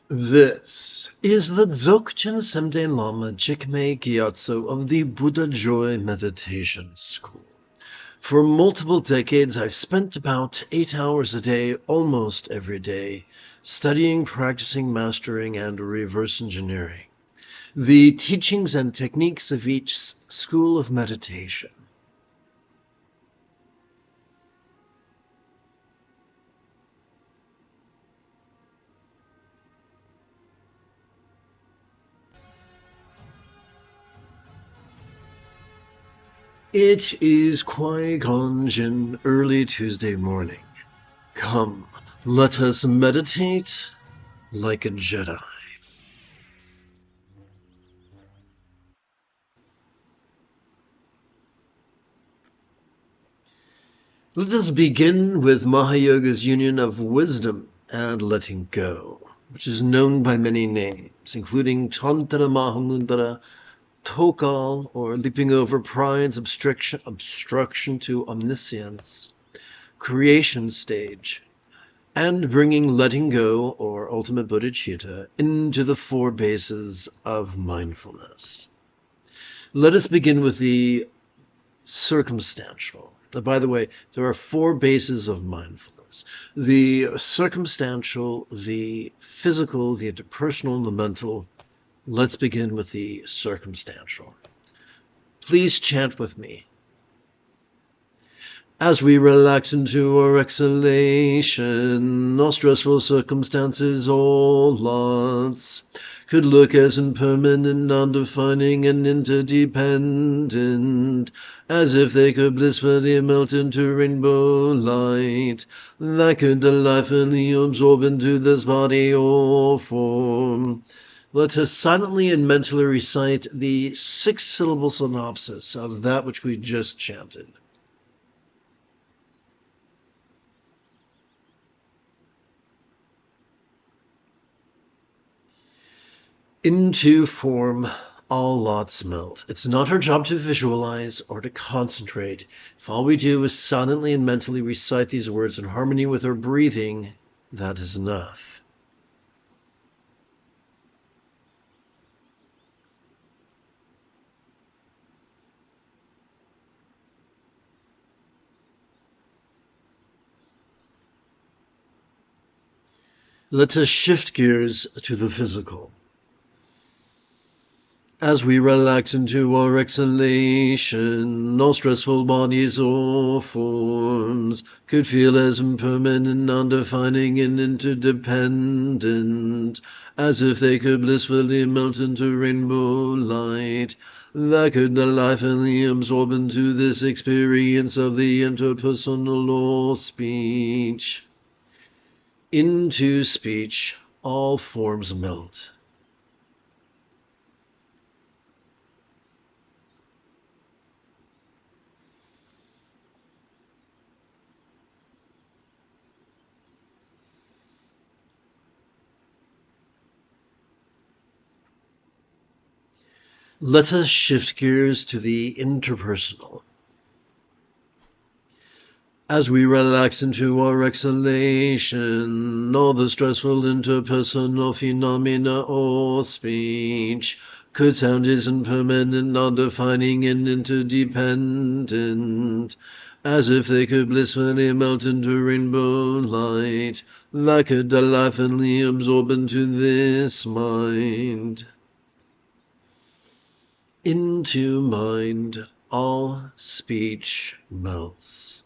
This is the Dzogchen Semde Lama Jigme Gyatso of the Buddha Joy Meditation School. For multiple decades, I've spent about 8 hours a day, almost every day, studying, practicing, mastering, and reverse engineering the teachings and techniques of each school of meditation. It is Qui-Gon Jinn early Tuesday morning. Come, let us meditate like a Jedi. Let us begin with Mahayoga's union of wisdom and letting go, which is known by many names, including Tantra Mahamudra, Tokal, or leaping over pride's obstruction to omniscience, creation stage, and bringing letting go, or ultimate bodhicitta, into the 4 bases of mindfulness. Let us begin with the circumstantial. By the way, there are 4 bases of mindfulness: the circumstantial, the physical, the interpersonal, and the mental. Let's begin with the circumstantial. Please chant with me. As we relax into our exhalation, all stressful circumstances, all lots, could look as impermanent, non-defining, and interdependent, as if they could blissfully melt into rainbow light, that could delightfully absorb into this body or form. Let us silently and mentally recite the 6-syllable synopsis of that which we just chanted. Into form, all lots melt. It's not our job to visualize or to concentrate. If all we do is silently and mentally recite these words in harmony with our breathing, that is enough. Let us shift gears to the physical. As we relax into our exhalation, all stressful bodies or forms could feel as impermanent, non-defining, and interdependent, as if they could blissfully melt into rainbow light, that could delightfully absorb into this experience of the interpersonal or speech. Into speech, all forms melt. Let us shift gears to the interpersonal. As we relax into our exhalation, all the stressful interpersonal phenomena or speech could sound as impermanent, non-defining, and interdependent, as if they could blissfully melt into rainbow light, that could delightfully absorb into this mind. Into mind, all speech melts.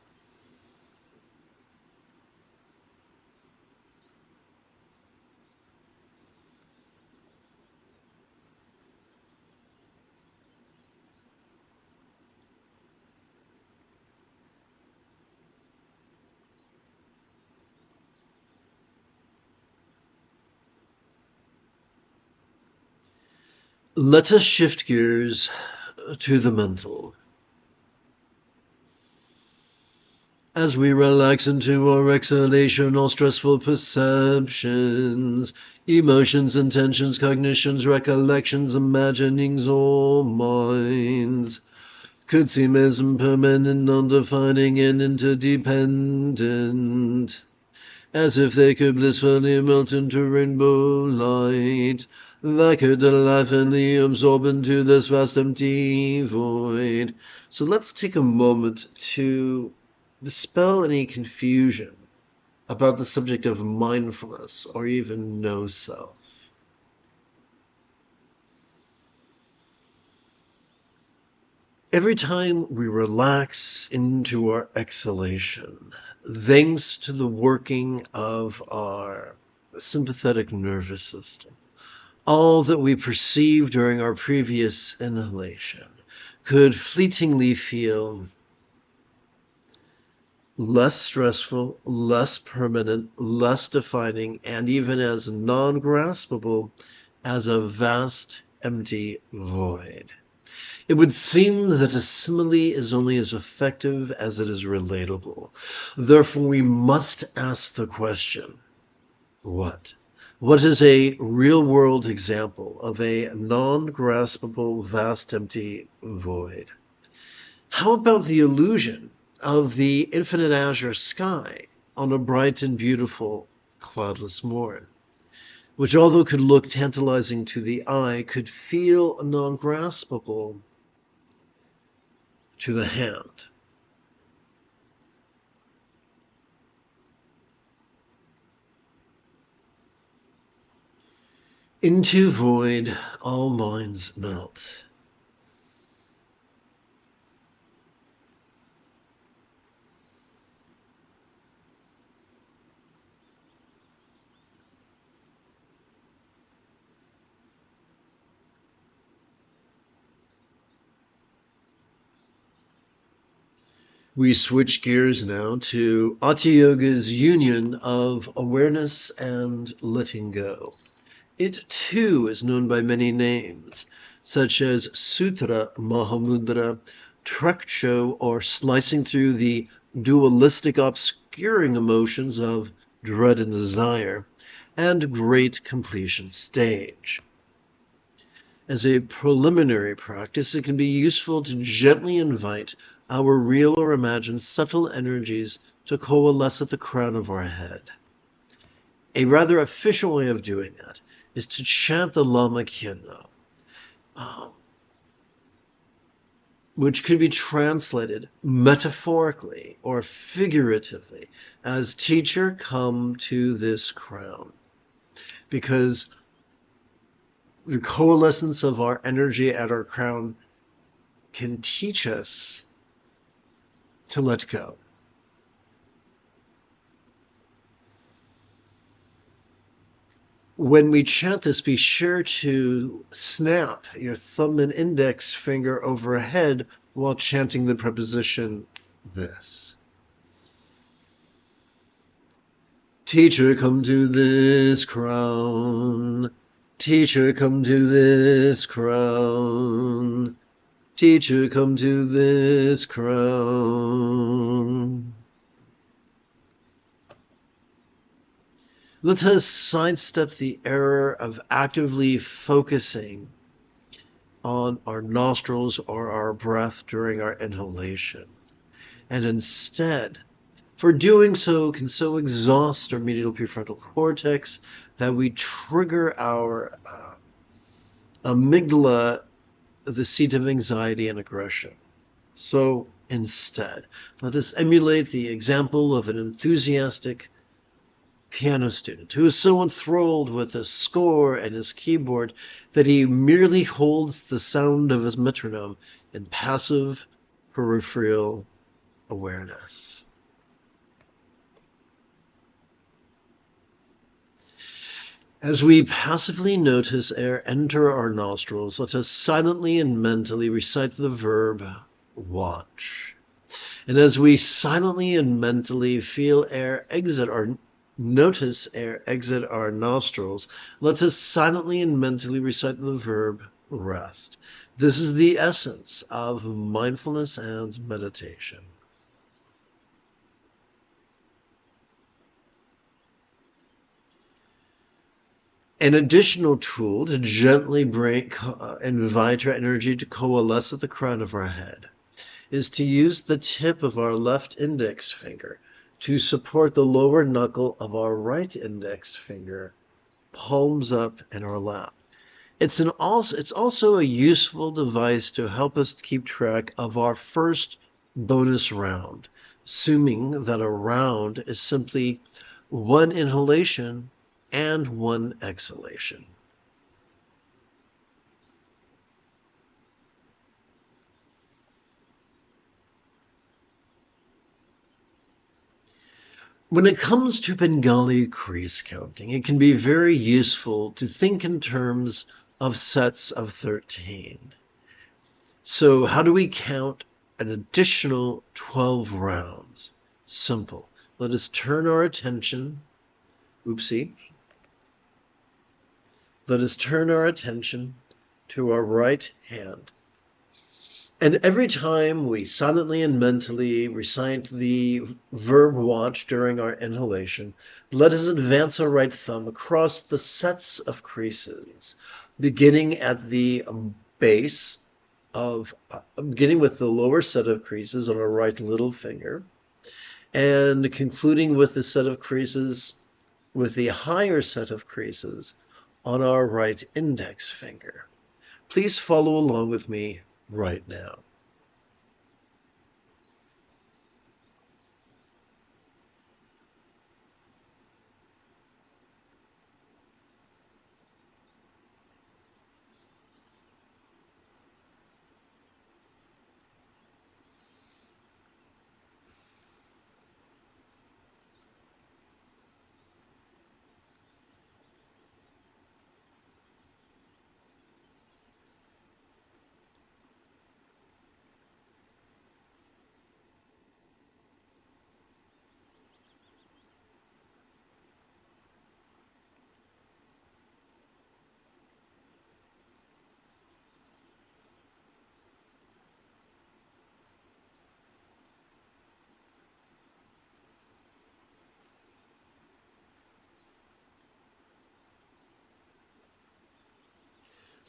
Let us shift gears to the mental. As we relax into our exhalation, all stressful perceptions, emotions, intentions, cognitions, recollections, imaginings, or minds could seem as impermanent, non-defining, and interdependent, as if they could blissfully melt into rainbow light, that could delightfully absorb into this vast empty void. So let's take a moment to dispel any confusion about the subject of mindfulness or even no self. Every time we relax into our exhalation, thanks to the working of our sympathetic nervous system, all that we perceived during our previous inhalation could fleetingly feel less stressful, less permanent, less defining, and even as non-graspable as a vast empty void. It would seem that a simile is only as effective as it is relatable. Therefore, we must ask the question, what? What is a real-world example of a non-graspable, vast, empty void? How about the illusion of the infinite azure sky on a bright and beautiful cloudless morn, which, although could look tantalizing to the eye, could feel non-graspable to the hand? Into void all minds melt. We switch gears now to Hatha Yoga's union of awareness and letting go. It too is known by many names, such as Sutra, Mahamudra, Trekcho, or slicing through the dualistic obscuring emotions of dread and desire, and great completion stage. As a preliminary practice, it can be useful to gently invite our real or imagined subtle energies to coalesce at the crown of our head. A rather official way of doing that is to chant the Lama Khyentse, which could be translated metaphorically or figuratively as "Teacher, come to this crown," because the coalescence of our energy at our crown can teach us to let go. When we chant this, be sure to snap your thumb and index finger overhead while chanting the preposition this. Teacher, come to this crown. Teacher, come to this crown. Teacher, come to this crown. Let us sidestep the error of actively focusing on our nostrils or our breath during our inhalation. And instead, for doing so can so exhaust our medial prefrontal cortex that we trigger our amygdala, the seat of anxiety and aggression. So instead, let us emulate the example of an enthusiastic piano student who is so enthralled with his score and his keyboard that he merely holds the sound of his metronome in passive peripheral awareness. As we passively notice air enter our nostrils, let us silently and mentally recite the verb watch. And as we silently and mentally feel air exit our notice air exit our nostrils, let us silently and mentally recite the verb rest. This is the essence of mindfulness and meditation. An additional tool to gently invite our energy to coalesce at the crown of our head is to use the tip of our left index finger to support the lower knuckle of our right index finger, palms up in our lap. It's also a useful device to help us keep track of our first bonus round, assuming that a round is simply one inhalation and one exhalation. When it comes to Bengali crease counting, it can be very useful to think in terms of sets of 13. So how do we count an additional 12 rounds? Simple. Let us turn our attention, Let us turn our attention to our right hand. And every time we silently and mentally recite the verb watch during our inhalation, let us advance our right thumb across the sets of creases, beginning at the base of, beginning with the lower set of creases on our right little finger, and concluding with the set of creases, with the higher set of creases on our right index finger. Please follow along with me right now.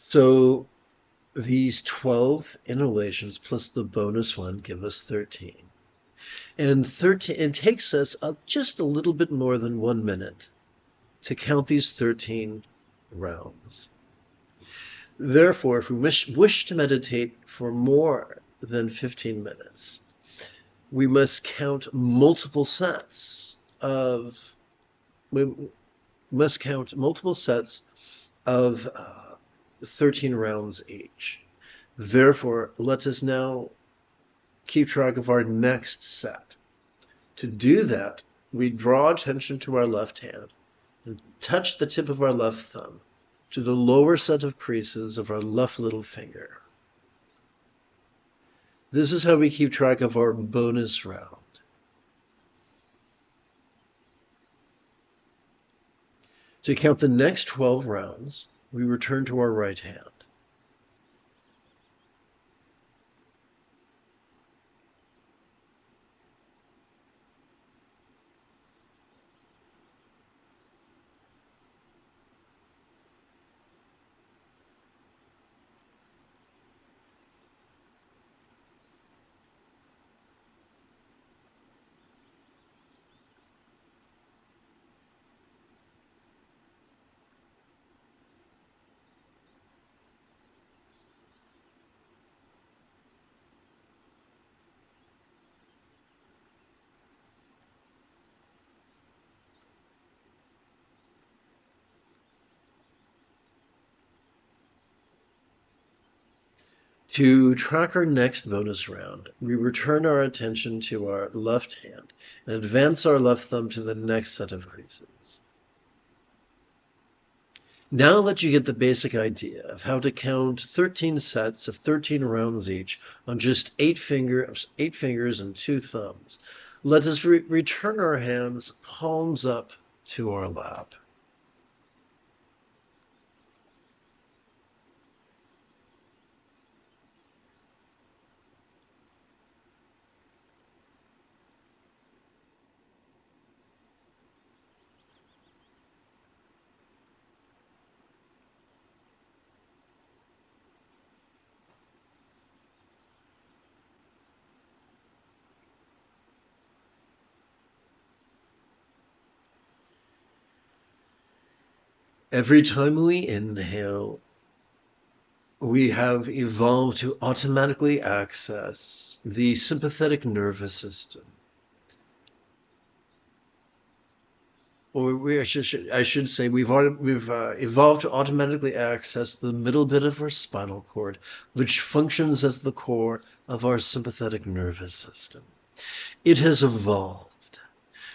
So these 12 inhalations plus the bonus one give us 13. And 13, it takes us just a little bit more than 1 minute to count these 13 rounds. Therefore, if we wish to meditate for more than 15 minutes, we must count multiple sets of 13 rounds each. Therefore, let us now keep track of our next set. To do that, we draw attention to our left hand and touch the tip of our left thumb to the lower set of creases of our left little finger. This is how we keep track of our bonus round. To count the next 12 rounds, we return to our right hand. To track our next bonus round, we return our attention to our left hand and advance our left thumb to the next set of creases. Now that you get the basic idea of how to count 13 sets of 13 rounds each on just 8 fingers and 2 thumbs, let us return our hands palms up to our lap. Every time we inhale, we have evolved to automatically access the sympathetic nervous system. Or I should say we've evolved to automatically access the middle bit of our spinal cord, which functions as the core of our sympathetic nervous system. It has evolved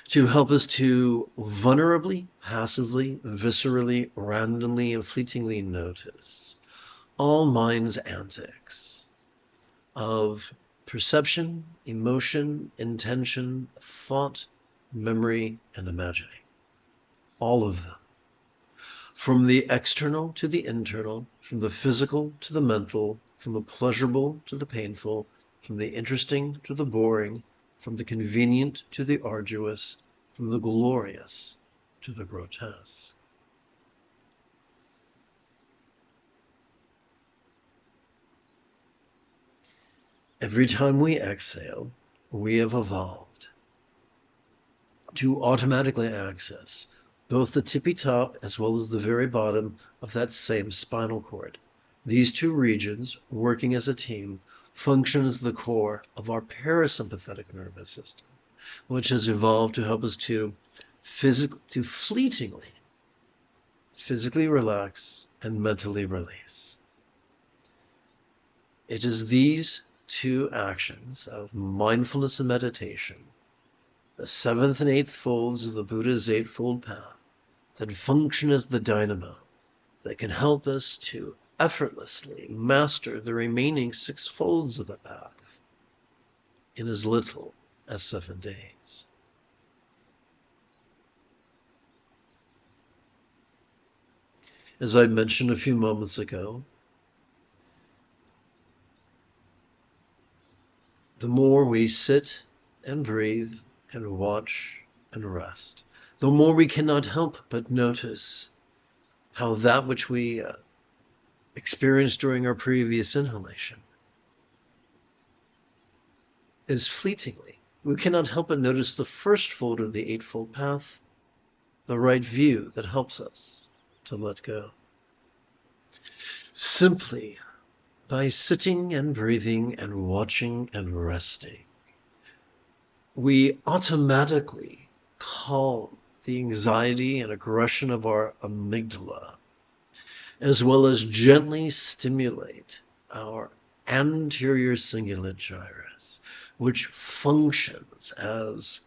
to help us to vulnerably, passively, viscerally, randomly, and fleetingly notice all mind's antics of perception, emotion, intention, thought, memory, and imagining. All of them. From the external to the internal, from the physical to the mental, from the pleasurable to the painful, from the interesting to the boring, from the convenient to the arduous, from the glorious to the grotesque. Every time we exhale, we have evolved to automatically access both the tippy top as well as the very bottom of that same spinal cord. These two regions, working as a team, function as the core of our parasympathetic nervous system, which has evolved to help us to fleetingly physically relax and mentally release. It is these two actions of mindfulness and meditation, the seventh and eighth folds of the Buddha's Eightfold Path, that function as the dynamo that can help us to effortlessly master the remaining six folds of the path in as little as 7 days. As I mentioned a few moments ago, the more we sit and breathe and watch and rest, the more we cannot help but notice how that which we experienced during our previous inhalation is fleetingly. We cannot help but notice the first fold of the Eightfold Path, the right view that helps us to let go. Simply by sitting and breathing and watching and resting, we automatically calm the anxiety and aggression of our amygdala, as well as gently stimulate our anterior cingulate gyrus, which functions as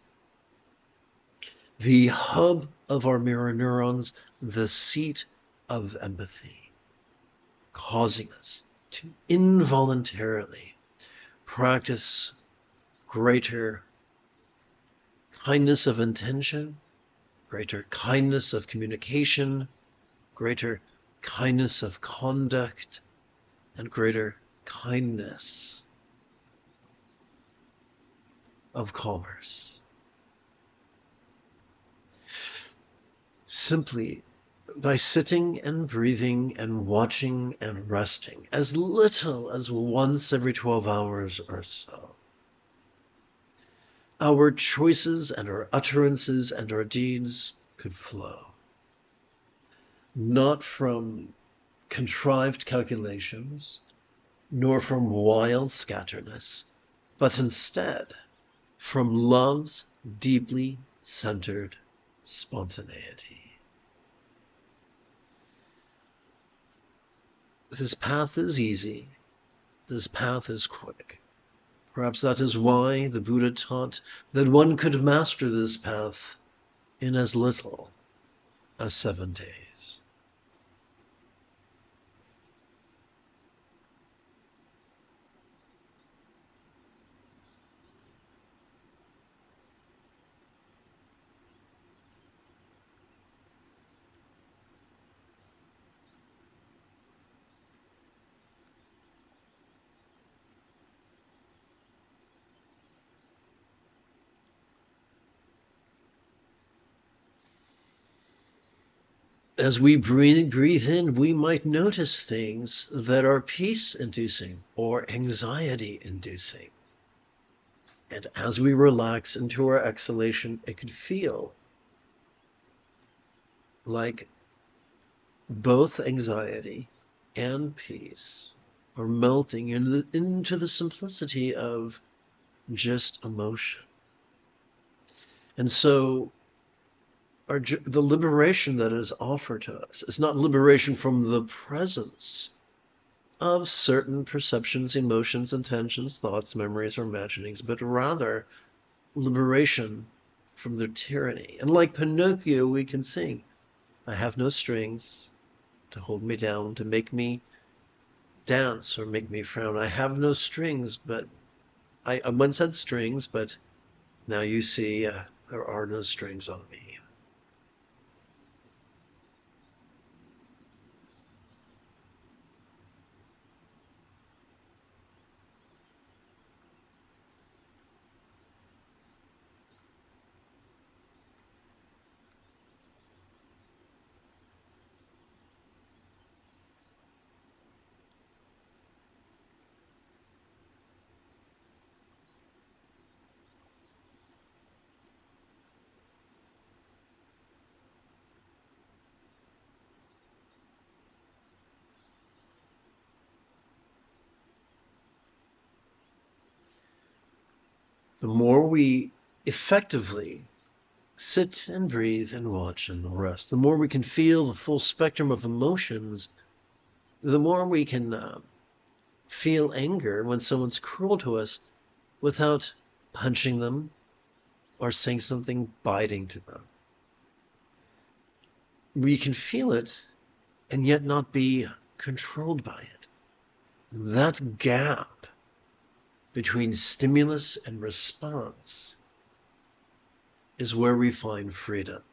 the hub of our mirror neurons, the seat of empathy, causing us to involuntarily practice greater kindness of intention, greater kindness of communication, greater kindness of conduct, and greater kindness of commerce. Simply by sitting and breathing and watching and resting as little as once every 12 hours or so, our choices and our utterances and our deeds could flow, not from contrived calculations, nor from wild scatterness, but instead from love's deeply centered spontaneity. This path is easy. This path is quick. Perhaps that is why the Buddha taught that one could master this path in as little as 7 days. As we breathe in, we might notice things that are peace-inducing or anxiety-inducing. And as we relax into our exhalation, it could feel like both anxiety and peace are melting into the simplicity of just emotion. And so the liberation that is offered to us is not liberation from the presence of certain perceptions, emotions, intentions, thoughts, memories, or imaginings, but rather liberation from their tyranny. And like Pinocchio, we can sing, I have no strings to hold me down, to make me dance or make me frown. I have no strings, but I once had strings, but now you see there are no strings on me. The more we effectively sit and breathe and watch and rest, the more we can feel the full spectrum of emotions, the more we can feel anger when someone's cruel to us without punching them or saying something biting to them. We can feel it and yet not be controlled by it. That gap between stimulus and response is where we find freedom.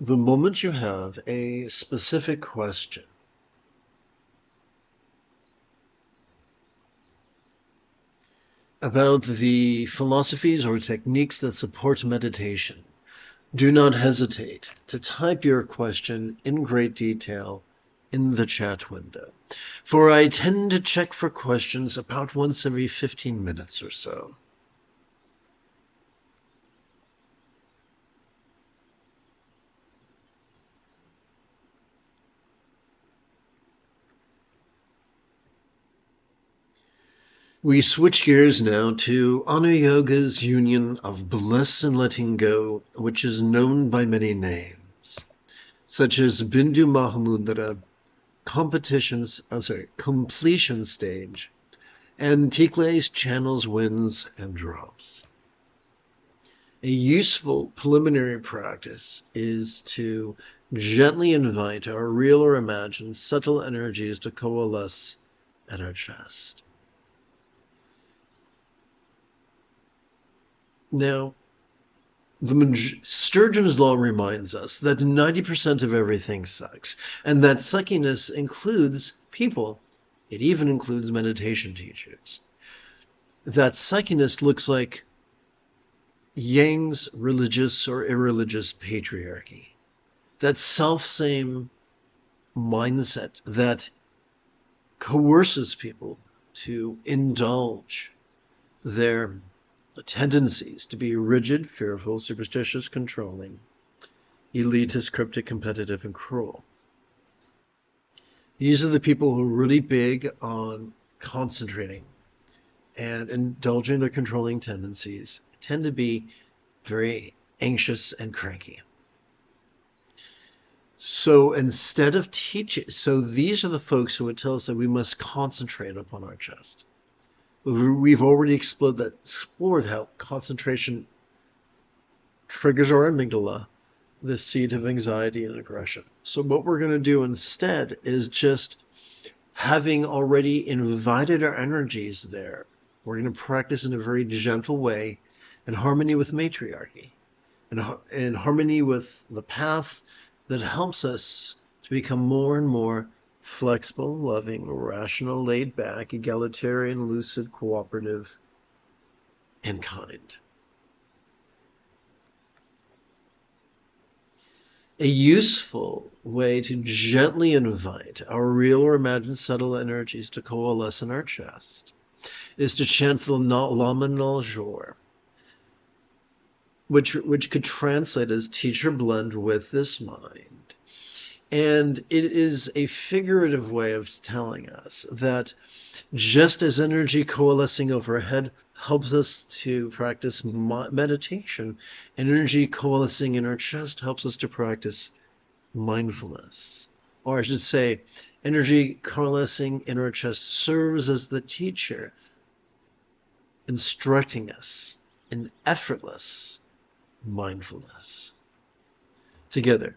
The moment you have a specific question about the philosophies or techniques that support meditation, do not hesitate to type your question in great detail in the chat window, for I tend to check for questions about once every 15 minutes or so. We switch gears now to Honor Yoga's union of bliss and letting go, which is known by many names, such as Bindu Mahamudra, completion stage, and Tikle's channels, winds, and drops. A useful preliminary practice is to gently invite our real or imagined subtle energies to coalesce at our chest. Now, Sturgeon's law reminds us that 90% of everything sucks, and that suckiness includes people. It even includes meditation teachers. That suckiness looks like Yang's religious or irreligious patriarchy. That self-same mindset that coerces people to indulge their tendencies to be rigid, fearful, superstitious, controlling, elitist, cryptic, competitive, and cruel. These are the people who are really big on concentrating and indulging their controlling tendencies, tend to be very anxious and cranky. So instead of teaching, these are the folks who would tell us that we must concentrate upon our chest. We've already explored how concentration triggers our amygdala, the seat of anxiety and aggression. So what we're going to do instead is, just having already invited our energies there, we're going to practice in a very gentle way, in harmony with matriarchy, and in harmony with the path that helps us to become more and more flexible, loving, rational, laid back, egalitarian, lucid, cooperative, and kind. A useful way to gently invite our real or imagined subtle energies to coalesce in our chest is to chant the Lama Naljor, which could translate as teacher blend with this mind. And it is a figurative way of telling us that just as energy coalescing overhead helps us to practice meditation, energy coalescing in our chest helps us to practice mindfulness. Or I should say, energy coalescing in our chest serves as the teacher, instructing us in effortless mindfulness. Together.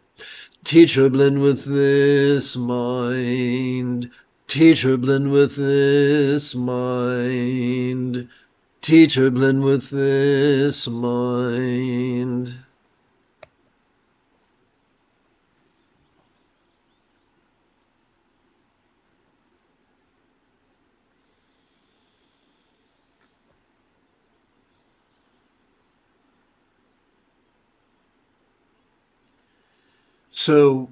Teacher blend with this mind. Teacher blend with this mind. Teacher blend with this mind. So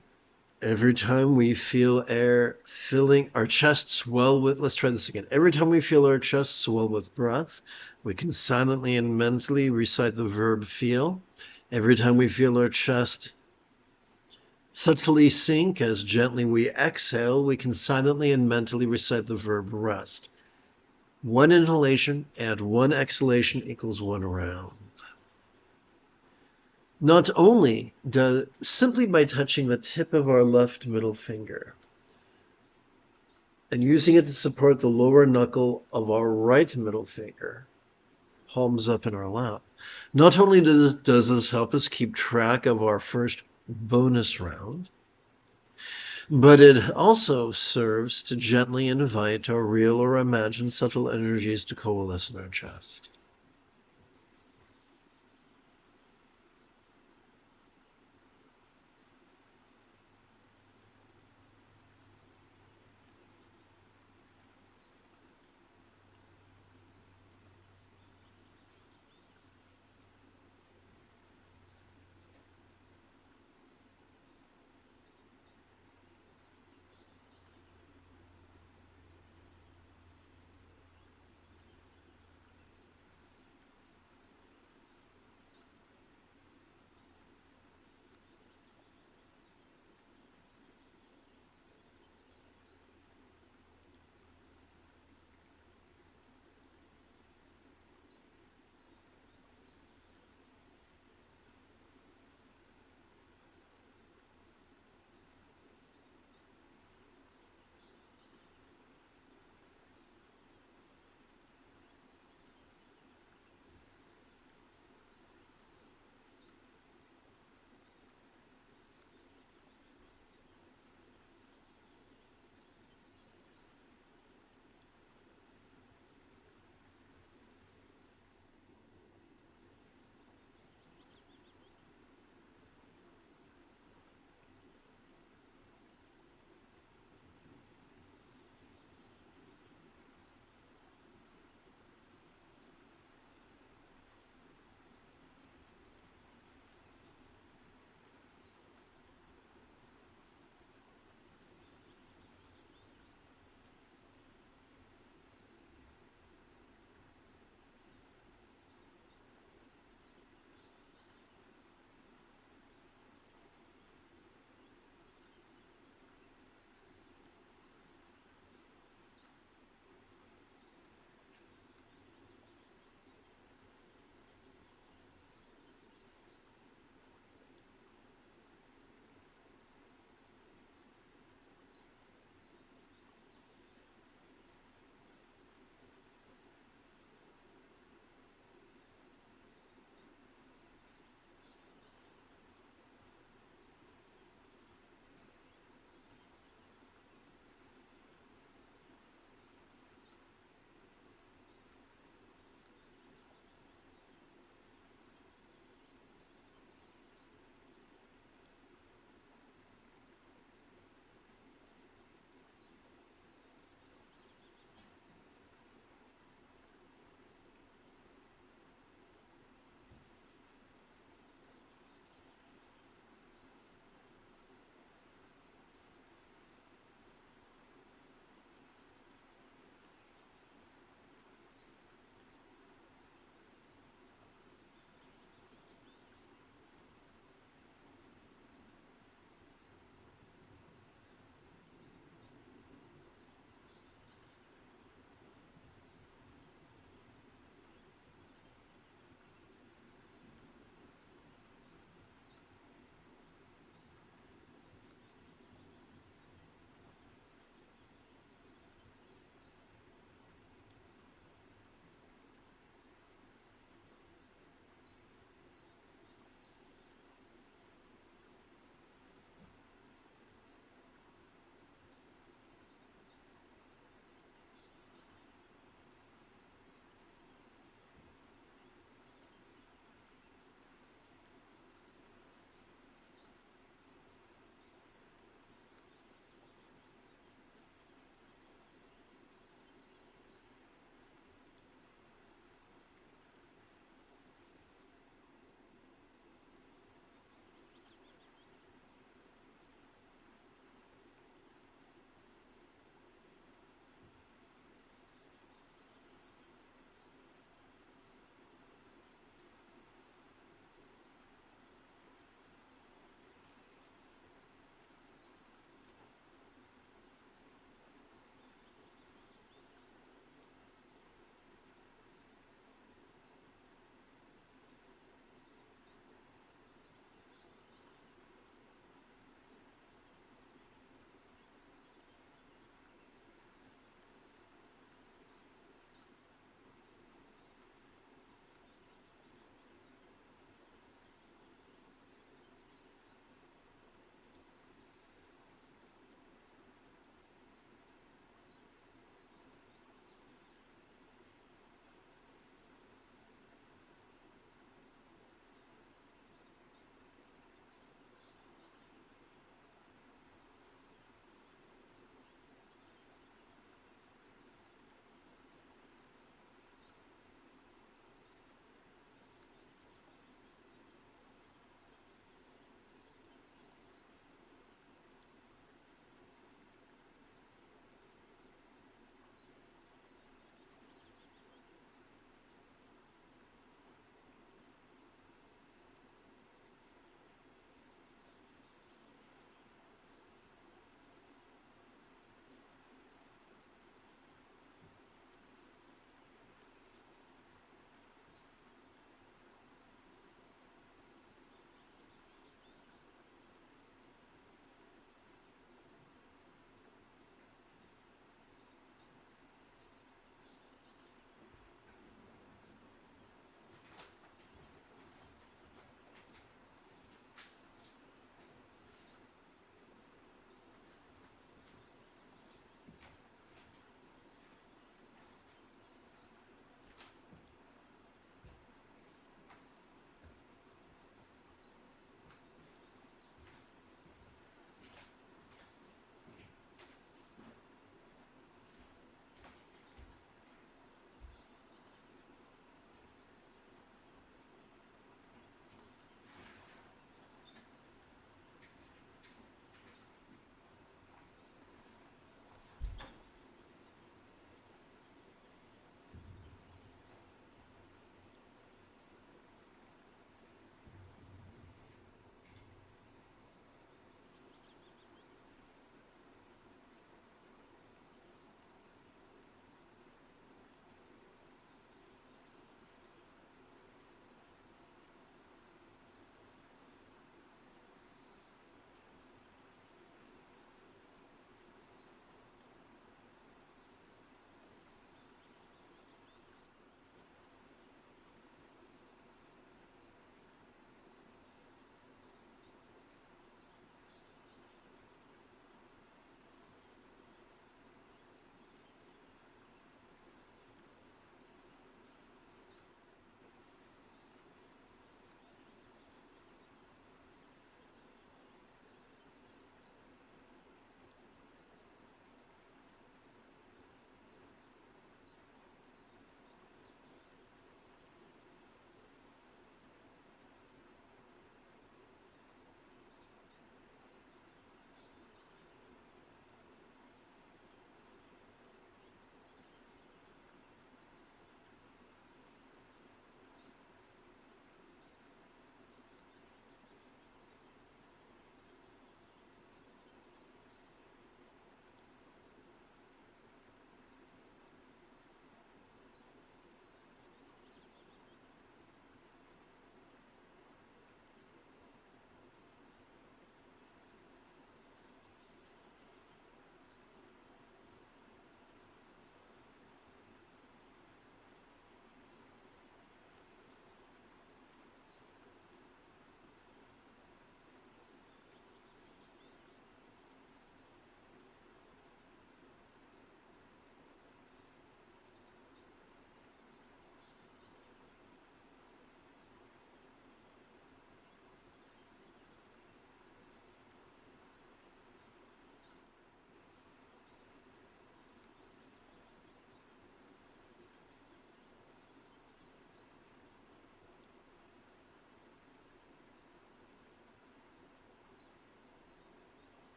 every time we feel air filling our chest swell with, let's try this again. Every time we feel our chest swell with breath, we can silently and mentally recite the verb feel. Every time we feel our chest subtly sink as gently we exhale, we can silently and mentally recite the verb rest. One inhalation and one exhalation equals one round. Not only simply by touching the tip of our left middle finger and using it to support the lower knuckle of our right middle finger, palms up in our lap, not only does this help us keep track of our first bonus round, but it also serves to gently invite our real or imagined subtle energies to coalesce in our chest.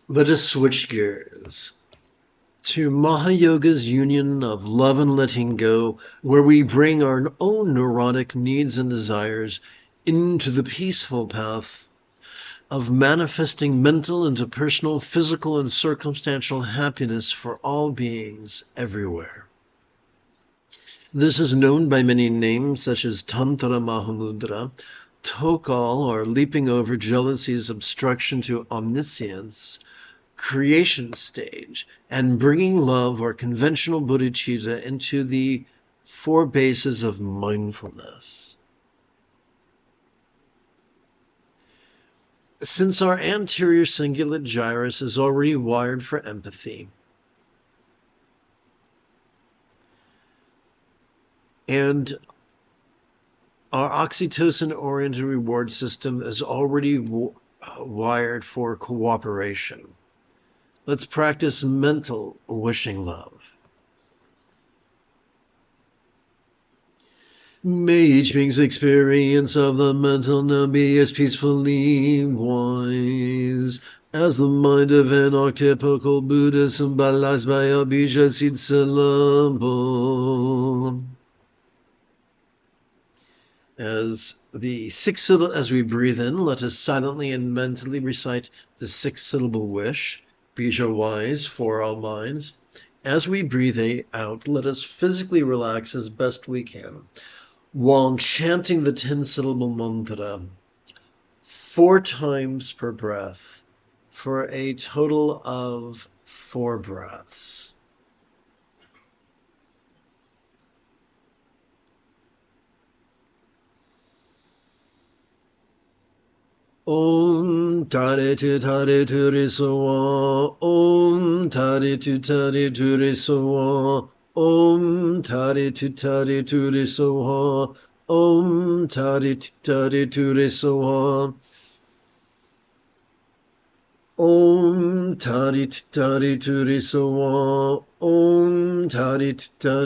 Let us switch gears to Mahayoga's union of love and letting go, where we bring our own neurotic needs and desires into the peaceful path of manifesting mental, interpersonal, physical, and circumstantial happiness for all beings everywhere. This is known by many names such as Tantra Mahamudra, Tokal, or leaping over jealousy's obstruction to omniscience, creation stage, and bringing love or conventional bodhicitta into the four bases of mindfulness. Since our anterior cingulate gyrus is already wired for empathy, and our oxytocin-oriented reward system is already wired for cooperation, let's practice mental wishing love. May each being's experience of the mental known be as peacefully wise as the mind of an octuple Buddha symbolized by a bija seed syllable. As we breathe in, let us silently and mentally recite the 6-syllable wish, bija wise for all minds. As we breathe out, let us physically relax as best we can, while chanting the 10-syllable mantra 4 times per breath for a total of 4 breaths. Om tare tu risoa, Om tare tu risoa, Om tare tu risoa, Om tare tu risoa, Om tare tu risoa, Om tare tu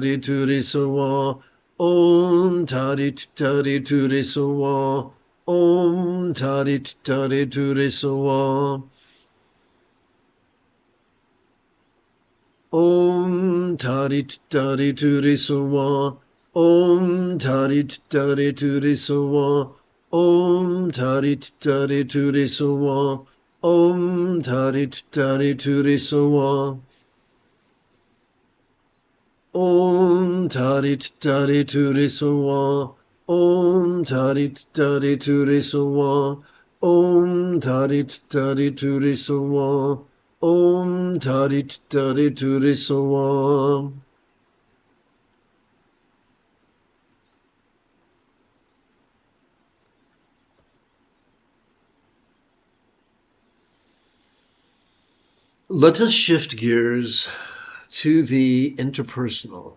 risoa, Om tare tu risoa, Om tare tu risoa, Om tare tu risoa, Om tare tu risoa, Om tare tu risoa, Om tare tu risoa, Om tare tu risoa, Om tare tu risoa, Om tare tu risoa, Om tare tu risoa. Let us shift gears to the interpersonal.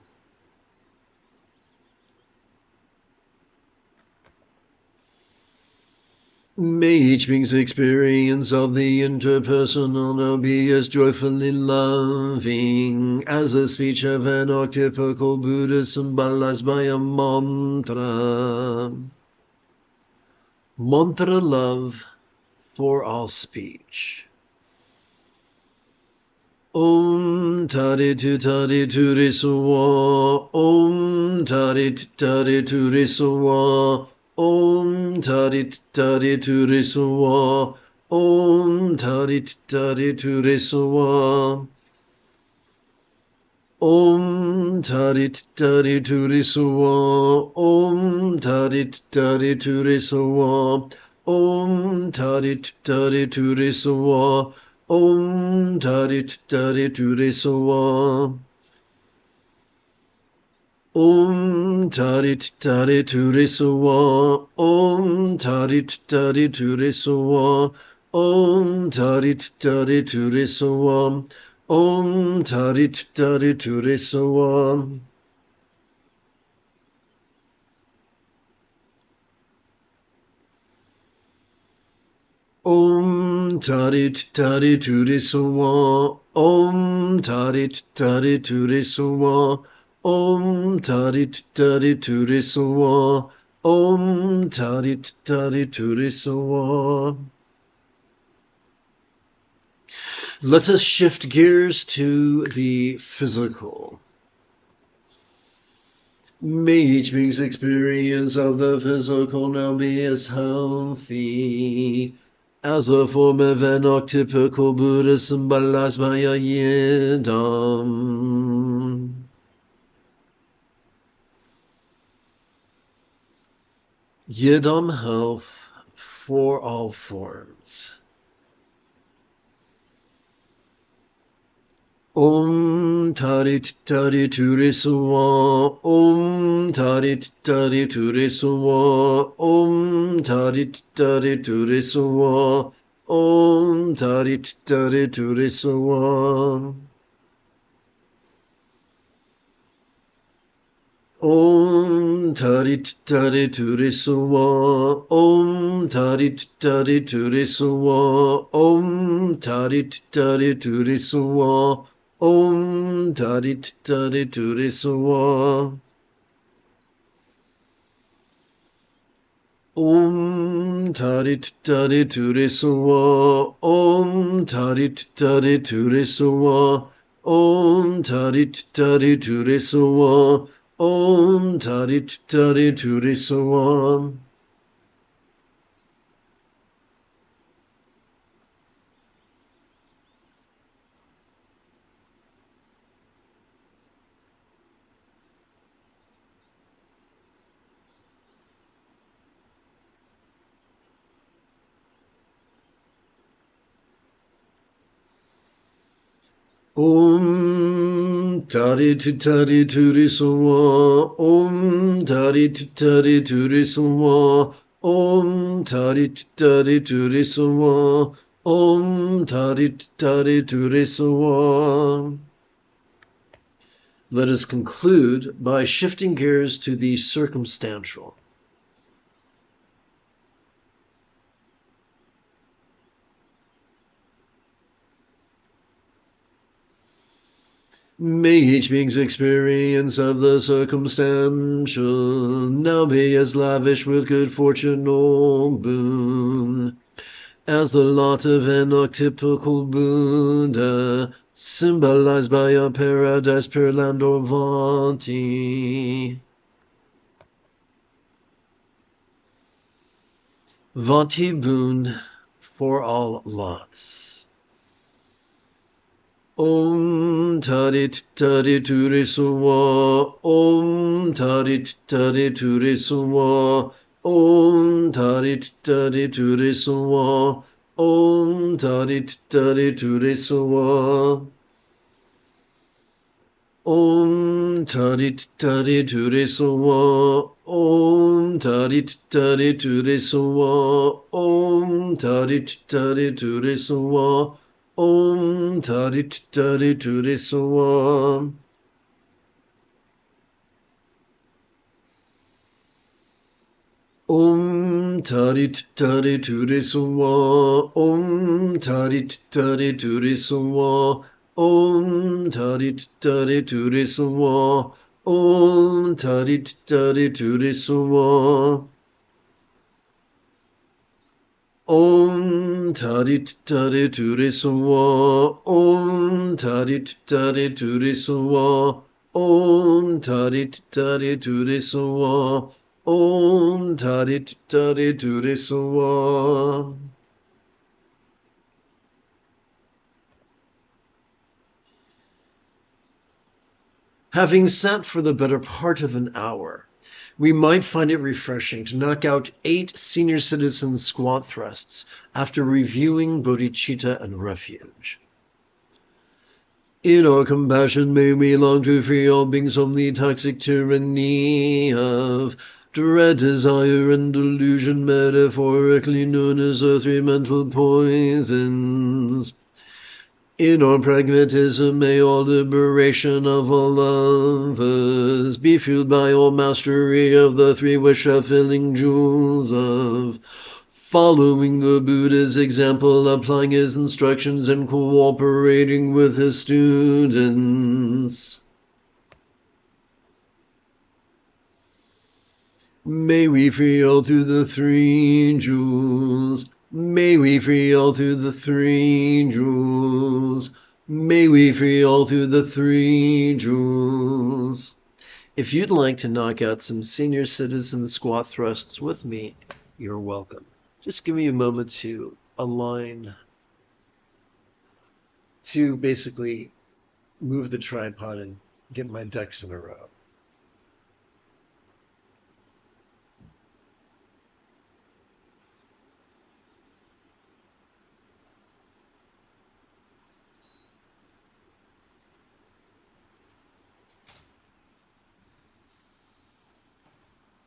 May each being's experience of the interpersonal now be as joyfully loving as the speech of an octuple Buddha symbolized by a mantra. Mantra love for all speech. Om tare tu risoa, Om tare tu risoa, Om tare tu risoa, Om tare tu risoa, Om tare tu risoa, Om tare tu risoa, Om tare tu risoa, Om tare tu risoa, Om tare tu risoa, Om tare tu risoa, Om tare tu risoa, Om tare tu risoa. Om tare tu risoa, Om tare tu risoa, Om tare tu risoa, Om tare tu risoa. Let us shift gears to the physical. May each being's experience of the physical now be as healthy as a form of archetypical Buddha symbolized by a yidam. Yidam health for all forms. Om Tarit Tarit Turiswa, Om Tarit Tarit Turiswa, Om Tarit Tarit Turiswa, Om Tarit Tarit Turiswa. Om Tarit Tarit Turiswa, Om Tarit Tarit Turiswa, Om Tarit Tarit Turiswa, Om Tarit Tarit Turiswa. Om Tarit Tarit Turiswa, Om Tarit Tarit Turiswa, Om Tarit Tarit Turiswa, Om Tarit Tarit Turiswa. Om Tarit Tarit Turiswa, Om Tarit Tarit Turiswa, Om Tarit Tarit Turiswa, Om Tarit Tarit Turiswa. Let us conclude by shifting gears to the circumstantial. May each being's experience of the circumstantial now be as lavish with good fortune or boon as the lot of an archetypical Buddha, symbolized by a paradise per land or Vati. Vati boon for all lots. Om Tarit Tarit Turiswa, Om Tarit Tarit Turiswa, Om Tarit Tarit Turiswa, Om Tarit Tarit Turiswa. Om Tarit Tarit Turiswa, Om Tarit Tarit Turiswa, Om Tarit Tarit Turiswa, Om Tarit Tarit Turiswa. Om Tarit Tarit Turiswa, Om Tarit Tarit Turiswa, Om Tarit Tarit Turiswa, Om Tarit Tarit Turiswa. Om Tarit Tarit Turiswa, Om Tarit Tarit Turiswa, Om Tarit Tarit Turiswa, Om Tarit Tarit Turiswa. Having sat for the better part of an hour, we might find it refreshing to knock out 8 senior citizen squat thrusts after reviewing bodhicitta and refuge. In our compassion may we long to free all beings from the toxic tyranny of dread, desire, and delusion, metaphorically known as the 3 mental poisons. In our pragmatism, may all liberation of all others be fueled by all mastery of the 3 wish-fulfilling jewels of following the Buddha's example, applying his instructions, and cooperating with his students. May we feel through the 3 jewels May we free all through the three jewels. May we free all through the three jewels. If you'd like to knock out some senior citizen squat thrusts with me, you're welcome. Just give me a moment to align, to basically move the tripod and get my ducks in a row.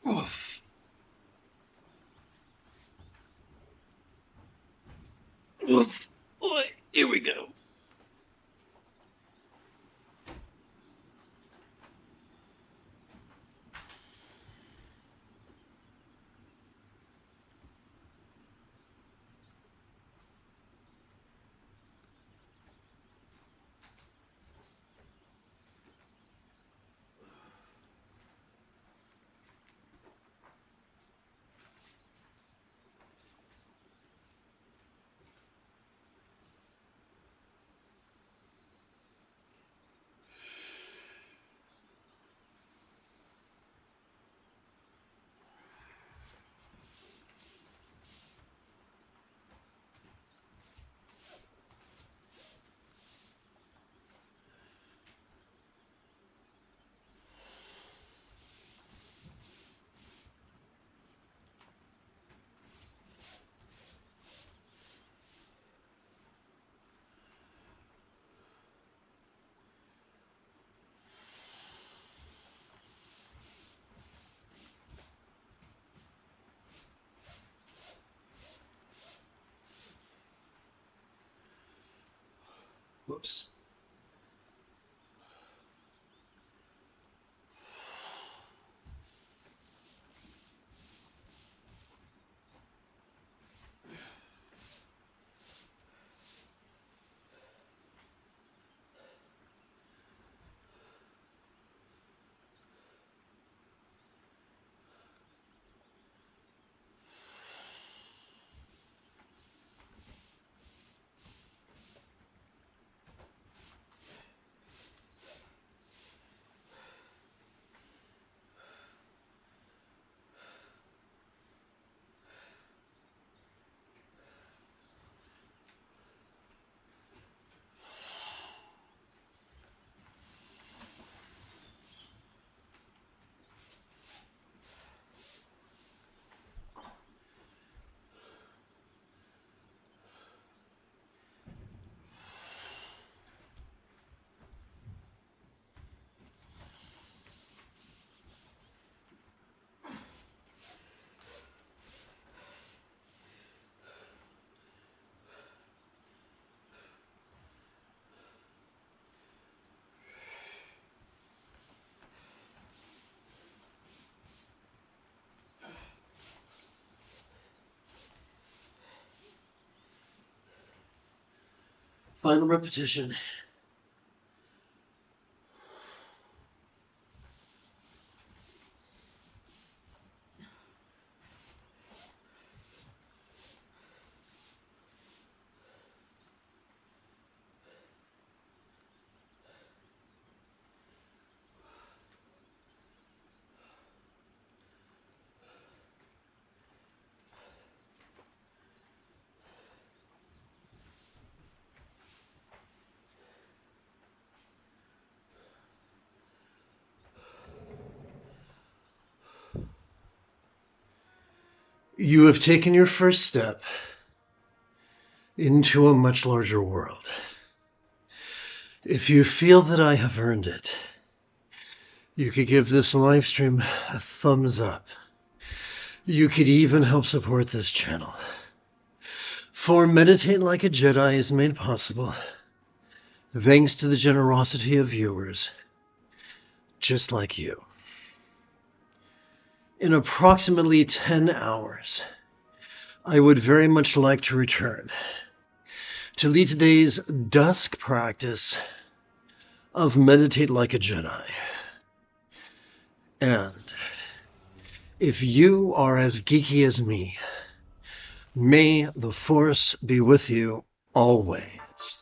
Oof. Oof. Boy, here we go. Whoops. Final repetition. You have taken your first step into a much larger world. If you feel that I have earned it, you could give this live stream a thumbs up. You could even help support this channel. For Meditate Like a Jedi is made possible thanks to the generosity of viewers just like you. In approximately 10 hours, I would very much like to return to lead today's dusk practice of Meditate Like a Jedi. And if you are as geeky as me, May the Force be with you always.